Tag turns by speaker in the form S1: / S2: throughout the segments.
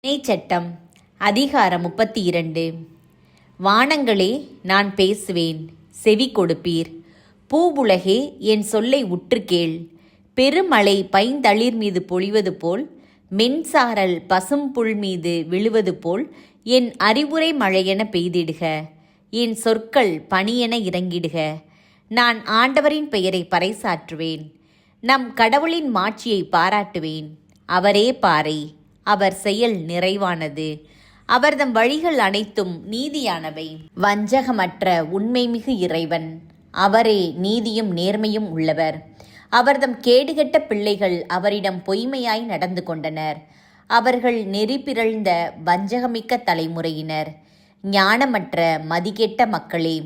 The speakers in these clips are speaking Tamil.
S1: சட்டம் அதிகாரம் 32. வானங்களே, நான் பேசுவேன், செவி கொடுப்பீர். பூவுலகே, என் சொல்லை உற்று கேள். பெருமழை பைந்தளிர் மீது பொழிவது போல், மென்சாரல் பசும்புல் மீது விழுவது போல் என் அறிவுரை மழையென பெய்திடுக. என் சொற்கள் பனியென இறங்கிடுக. நான் ஆண்டவரின் பெயரை பறைசாற்றுவேன். நம் கடவுளின் மாட்சியை பாராட்டுவேன். அவரே பாறை, அவர் செயல் நிறைவானது. அவர்தம் வழிகள் அனைத்தும் நீதியானவை. வஞ்சகமற்ற உண்மைமிகு இறைவன், அவரே நீதியும் நேர்மையும் உள்ளவர். அவர்தம் கேடுகெட்ட பிள்ளைகள் அவரிடம் பொய்மையாய் நடந்து கொண்டனர். அவர்கள் நெறி பிறழ்ந்த வஞ்சகமிக்க தலைமுறையினர். ஞானமற்ற மதிகெட்ட மக்களே,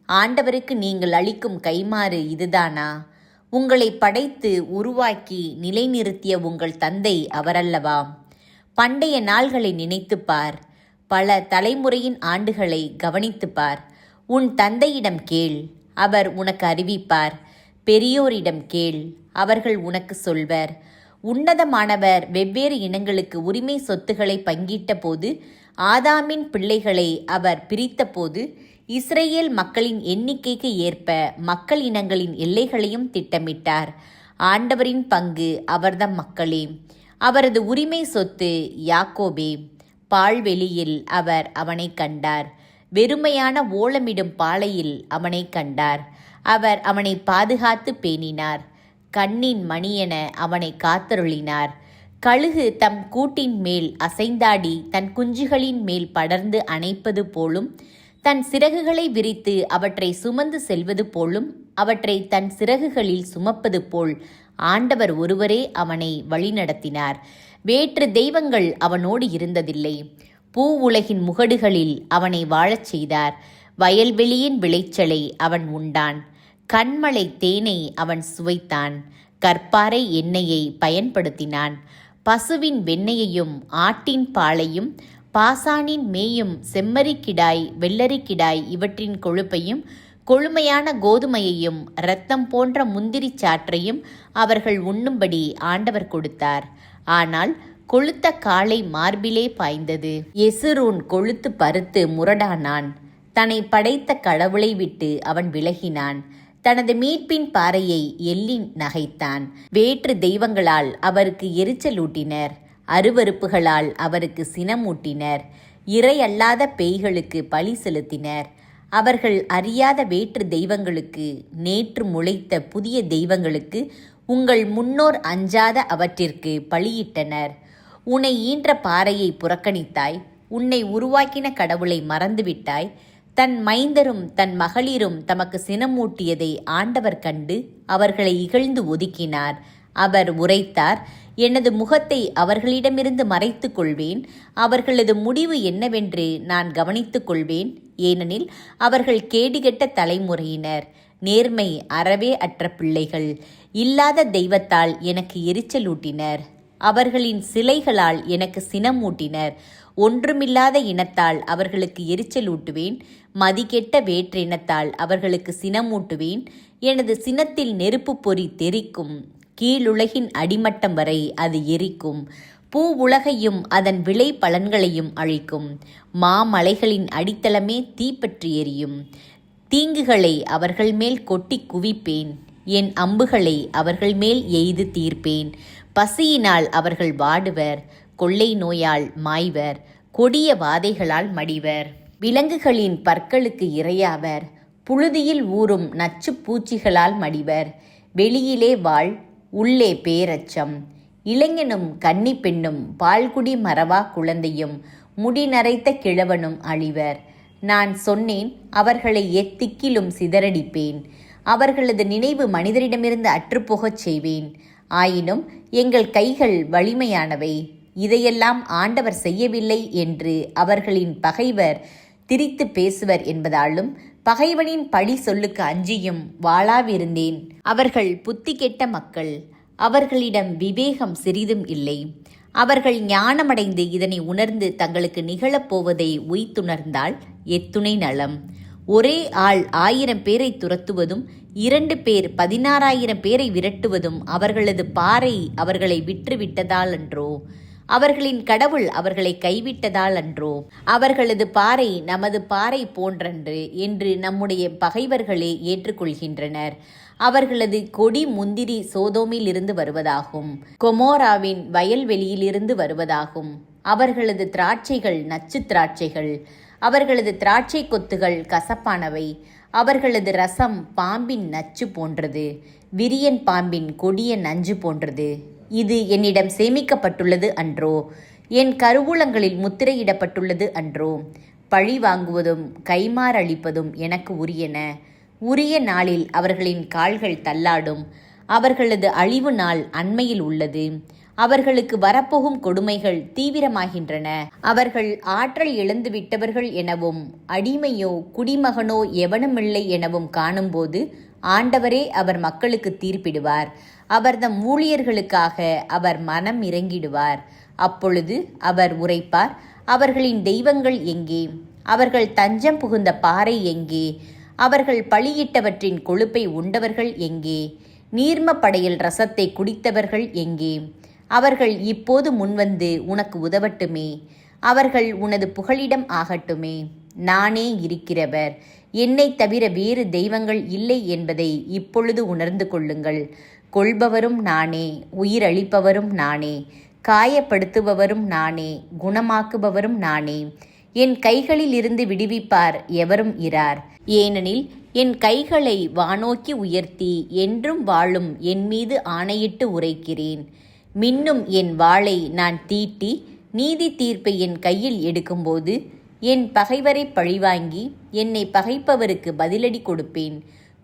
S1: ஆண்டவருக்கு நீங்கள் அளிக்கும் கைமாறு இதுதானா? உங்களை படைத்து உருவாக்கி நிலைநிறுத்திய உங்கள் தந்தை அவரல்லவா? பண்டைய நாள்களை நினைத்துப்பார். பல தலைமுறையின் ஆண்டுகளை கவனித்துப்பார். உன் தந்தையிடம் கேள், அவர் உனக்கு அறிவிப்பார். பெரியோரிடம் கேள், அவர்கள் உனக்கு சொல்வர். உன்னதமானவர் வெவ்வேறு இனங்களுக்கு உரிமை சொத்துக்களை பங்கிட்ட போது, ஆதாமின் பிள்ளைகளை அவர் பிரித்த போது, இஸ்ரேல் மக்களின் எண்ணிக்கைக்கு ஏற்ப மக்கள் இனங்களின் எல்லைகளையும் திட்டமிட்டார். ஆண்டவரின் பங்கு அவர்தம் மக்களே. அவரது உரிமை சொத்து யாக்கோபே. பால்வெளியில் அவர் அவனை கண்டார். வெறுமையான ஓலமிடும் பாலையில் அவனை கண்டார். அவர் அவனை பாதுகாத்து பேணினார். கண்ணின் மணியென அவனை காத்தருளினார். கழுகு தம் கூட்டின் மேல் அசைந்தாடி தன் குஞ்சுகளின் மேல் படர்ந்து அணைப்பது போலும், தன் சிறகுகளை விரித்து அவற்றை சுமந்து செல்வது போலும், அவற்றை தன் சிறகுகளில் சுமப்பது போல் ஆண்டவர் ஒருவரே அவனை வழிநடத்தினார். வேற்று தெய்வங்கள் அவனோடு இருந்ததில்லை. பூ உலகின் முகடுகளில் அவனை வாழச் செய்தார். வயல்வெளியின் விளைச்சலை அவன் உண்டான். கண்மலை தேனை அவன் சுவைத்தான். கற்பாறை எண்ணெயை பயன்படுத்தினான். பசுவின் வெண்ணெயையும் ஆட்டின் பாலையும் பாசானின் மேயும் செம்மறிக்கிடாய் வெள்ளரிக்கிடாய் இவற்றின் கொழுப்பையும் கொழுமையான கோதுமையையும் இரத்தம் போன்ற முந்திரி சாற்றையும் அவர்கள் உண்ணும்படி ஆண்டவர் கொடுத்தார். ஆனால் கொழுத்த காளை மார்பிலே பாய்ந்தது. எசுரூன் கொழுத்து பருத்து முரடானான். தன்னை படைத்த கடவுளை விட்டு அவன் விலகினான். தனது மீட்பின் பாறையை எள்ளி நகைத்தான். வேற்று தெய்வங்களால் அவருக்கு எரிச்சலூட்டினர். அருவருப்புகளால் அவருக்கு சினமூட்டினர். இறை அல்லாத பேய்களுக்கு பலி செலுத்தினர். அவர்கள் அறியாத வேற்று தெய்வங்களுக்கு, நேற்று முளைத்த புதிய தெய்வங்களுக்கு, உங்கள் முன்னோர் அஞ்சாத அவற்றிற்கு பலியிட்டனர். உன்னை ஈன்ற பாறையை புறக்கணித்தாய். உன்னை உருவாக்கின கடவுளை மறந்துவிட்டாய். தன் மைந்தரும் தன் மகளிரும் தமக்கு சினமூட்டியதை ஆண்டவர் கண்டு அவர்களை இகழ்ந்து ஒதுக்கினார். அவர் உரைத்தார், எனது முகத்தை அவர்களிடமிருந்து மறைத்து கொள்வேன். அவர்களது முடிவு என்னவென்று நான் கவனித்துக் கொள்வேன். ஏனெனில் அவர்கள் கேடுகெட்ட தலைமுறையினர், நேர்மை அறவே அற்ற பிள்ளைகள். இல்லாத தெய்வத்தால் எனக்கு எரிச்சலூட்டினர். அவர்களின் சிலைகளால் எனக்கு சினமூட்டினர். ஒன்றுமில்லாத இனத்தால் அவர்களுக்கு எரிச்சலூட்டுவேன். மதிக்கெட்ட வேற்றினத்தால் அவர்களுக்கு சினமூட்டுவேன். எனது சினத்தில் நெருப்பு பொறி தெறிக்கும். கீழுலகின் அடிமட்டம் வரை அது எரிக்கும். பூ உலகையும் அதன் விளை பலன்களையும் அழிக்கும். மாமலைகளின் அடித்தளமே தீப்பற்றி எரியும். தீங்குகளை அவர்கள் மேல் கொட்டி குவிப்பேன். என் அம்புகளை அவர்கள் மேல் எய்து தீர்ப்பேன். பசியினால் அவர்கள் வாடுவர். கொள்ளை நோயால் மாய்வர். கொடிய வாதைகளால் மடிவர். விலங்குகளின் பற்களுக்கு இரையாவர். புழுதியில் ஊறும் நச்சு பூச்சிகளால் மடிவர். வெளியிலே வாழ், உள்ளே பேரச்சம். இளைஞனும் கன்னி பெண்ணும் பால்குடி மறவா குழந்தையும் முடி நரைத்த கிழவனும் அழிவர். நான் சொன்னேன், அவர்களை எத்திக்கிலும் சிதறடிப்பேன். அவர்களது நினைவு மனிதரிடமிருந்து அற்றுப்போகச் செய்வேன். ஆயினும் எங்கள் கைகள் வலிமையானவை. இதையெல்லாம் ஆண்டவர் செய்யவில்லை என்று அவர்களின் பகைவர் திரித்து பேசுவர் என்பதாலும் பகைவனின் பழி சொல்லுக்கு அஞ்சியும் வாளாவிருந்தேன். அவர்கள் புத்தி கெட்ட மக்கள். அவர்களிடம் விவேகம் சிறிதும் இல்லை. அவர்கள் ஞானமடைந்து இதனை உணர்ந்து தங்களுக்கு நிகழப்போவதை உய்த்துணர்ந்தால் எத்துணை நலம். ஒரே ஆள் 1000 பேரை துரத்துவதும் 2 பேர் 16,000 பேரை விரட்டுவதும் அவர்களது பாறை அவர்களை விற்றுவிட்டதாலன்றோ? அவர்களின் கடவுள் அவர்களை கைவிட்டதால் அன்றோ? அவர்களது பாறை நமது பாறை போன்றன்று என்று நம்முடைய பகைவர்களே ஏற்றுக்கொள்கின்றனர். அவர்களது கொடி முந்திரி சோதோமிலிருந்து வருவதாகும், கொமோராவின் வயல்வெளியிலிருந்து வருவதாகும். அவர்களது திராட்சைகள் நச்சு திராட்சைகள், அவர்களது திராட்சை கொத்துகள் கசப்பானவை. அவர்களது ரசம் பாம்பின் நச்சு போன்றது, விரியன் பாம்பின் கொடிய நஞ்சு போன்றது. இது என்னிடம் சேமிக்கப்பட்டுள்ளது அன்றோ? என் கருவூலங்களில் முத்திரையிடப்பட்டுள்ளது அன்றோ? பழி வாங்குவதும் கைமாறளிப்பதும் எனக்கு உரியன. உரிய நாளில் அவர்களின் கால்கள் தள்ளாடும். அவர்களது அழிவு நாள் அண்மையில் உள்ளது. அவர்களுக்கு வரப்போகும் கொடுமைகள் தீவிரமாகின்றன. அவர்கள் ஆற்றல் இழந்துவிட்டவர்கள் எனவும் அடிமையோ குடிமகனோ எவனுமில்லை எனவும் காணும்போது ஆண்டவரே அவர் மக்களுக்கு தீர்ப்பிடுவார். அவர் தம் ஊழியர்களுக்காக அவர் மனம் இறங்கிடுவார். அப்பொழுது அவர் உரைப்பார், அவர்களின் தெய்வங்கள் எங்கே? அவர்கள் தஞ்சம் புகுந்த பாறை எங்கே? அவர்கள் பலியிட்டவற்றின் கொழுப்பை உண்டவர்கள் எங்கே? நீர்மப்படையில் ரசத்தை குடித்தவர்கள் எங்கே? அவர்கள் இப்போது முன்வந்து உனக்கு உதவட்டுமே. அவர்கள் உனது புகலிடம் ஆகட்டுமே. நானே இருக்கிறவர், என்னைத் தவிர வேறு தெய்வங்கள் இல்லை என்பதை இப்பொழுது உணர்ந்து கொள்ளுங்கள். கொல்பவரும் நானே, உயிரளிப்பவரும் நானே, காயப்படுத்துபவரும் நானே, குணமாக்குபவரும் நானே. என் கைகளில் இருந்து விடுவிப்பார் எவரும் இரார். ஏனெனில் என் கைகளை வானோக்கி உயர்த்தி என்றும் வாழும் என் மீது ஆணையிட்டு உரைக்கிறேன். மின்னும் என் வாளை நான் தீட்டி நீதி தீர்ப்பை என் கையில் எடுக்கும்போது என் பகைவரை பழிவாங்கி என்னை பகைப்பவருக்கு பதிலடி கொடுப்பேன்.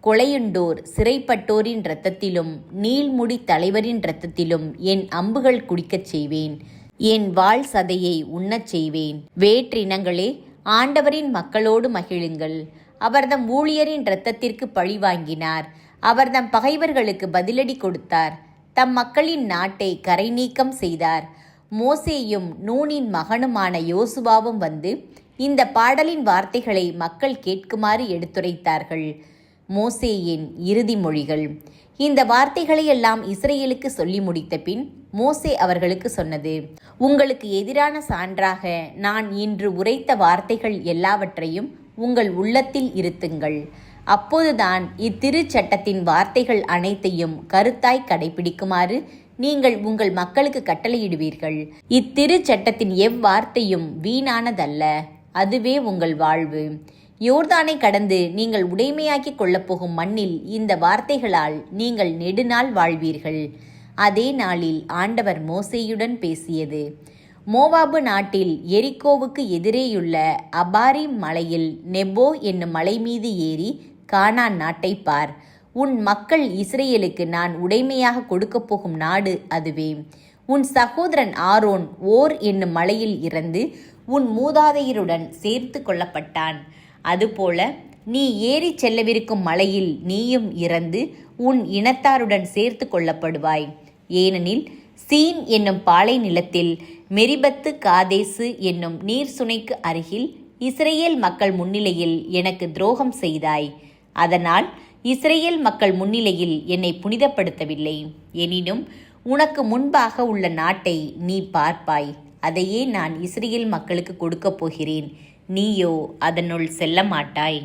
S1: கொலையுண்டோர் சிறைப்பட்டோரின் இரத்தத்திலும் நீள்முடி தலைவரின் இரத்தத்திலும் என் அம்புகள் குடிக்கச் செய்வேன். என் வாள் சதையை உண்ணச் செய்வேன். வேற்றினங்களே, ஆண்டவரின் மக்களோடு மகிழுங்கள். அவர்தம் ஊழியரின் இரத்தத்திற்கு பழி வாங்கினார். அவர்தம் பகைவர்களுக்கு பதிலடி கொடுத்தார். தம் மக்களின் நாட்டை கரை நீக்கம் செய்தார். மோசேயும் நூனின் மகனுமான யோசுவாவும் வந்து இந்த பாடலின் வார்த்தைகளை மக்கள் கேட்குமாறு எடுத்துரைத்தார்கள். மோசேயின் இறுதி மொழிகள். இந்த வார்த்தைகளையெல்லாம் இஸ்ரேலுக்கு சொல்லி முடித்த பின் மோசே அவர்களுக்கு சொன்னது, உங்களுக்கு எதிரான சான்றாக நான் இன்று உரைத்த வார்த்தைகள் எல்லாவற்றையும் உங்கள் உள்ளத்தில் இருத்துங்கள். அப்போதுதான் இத்திருச்சட்டத்தின் வார்த்தைகள் அனைத்தையும் கருத்தாய் கடைபிடிக்குமாறு நீங்கள் உங்கள் மக்களுக்கு கட்டளையிடுவீர்கள். இத்திருச்சட்டத்தின் எவ்வார்த்தையும் வீணானதல்ல, அதுவே உங்கள் வாழ்வு. யோர்தானை கடந்து நீங்கள் உடைமையாக்கி கொள்ளப்போகும் மண்ணில் இந்த வார்த்தைகளால் நீங்கள் நெடுநாள் வாழ்வீர்கள். அதே நாளில் ஆண்டவர் மோசேயுடன் பேசியது. மோவாபு நாட்டில் எரிகோவுக்கு எதிரேயுள்ள அபாரிம் மலையில் நெபோ என்னும் மலை மீது ஏறி கானான் நாட்டை பார். உன் மக்கள் இஸ்ரேலுக்கு நான் உடைமையாக கொடுக்கப் போகும் நாடு அதுவே. உன் சகோதரன் ஆரோன் ஓர் என்னும் மலையில் இறந்து உன் மூதாதையருடன் சேர்த்து கொள்ளப்பட்டான். அதுபோல நீ ஏறி செல்லவிருக்கும் மலையில் நீயும் இறந்து உன் இனத்தாருடன் சேர்த்து கொள்ளப்படுவாய். ஏனெனில் சீன் என்னும் பாலை நிலத்தில் மெரிபத்து காதேசு என்னும் நீர் சுனைக்கு அருகில் இஸ்ரேல் மக்கள் முன்னிலையில் எனக்கு துரோகம் செய்தாய். அதனால் இஸ்ரேல் மக்கள் முன்னிலையில் என்னை புனிதப்படுத்தவில்லை. எனினும் உனக்கு முன்பாக உள்ள நாட்டை நீ பார்ப்பாய். அதையே நான் இஸ்ரேல் மக்களுக்கு கொடுக்கப் போகிறேன். நீயோ அதனுள் செல்ல மாட்டாய்.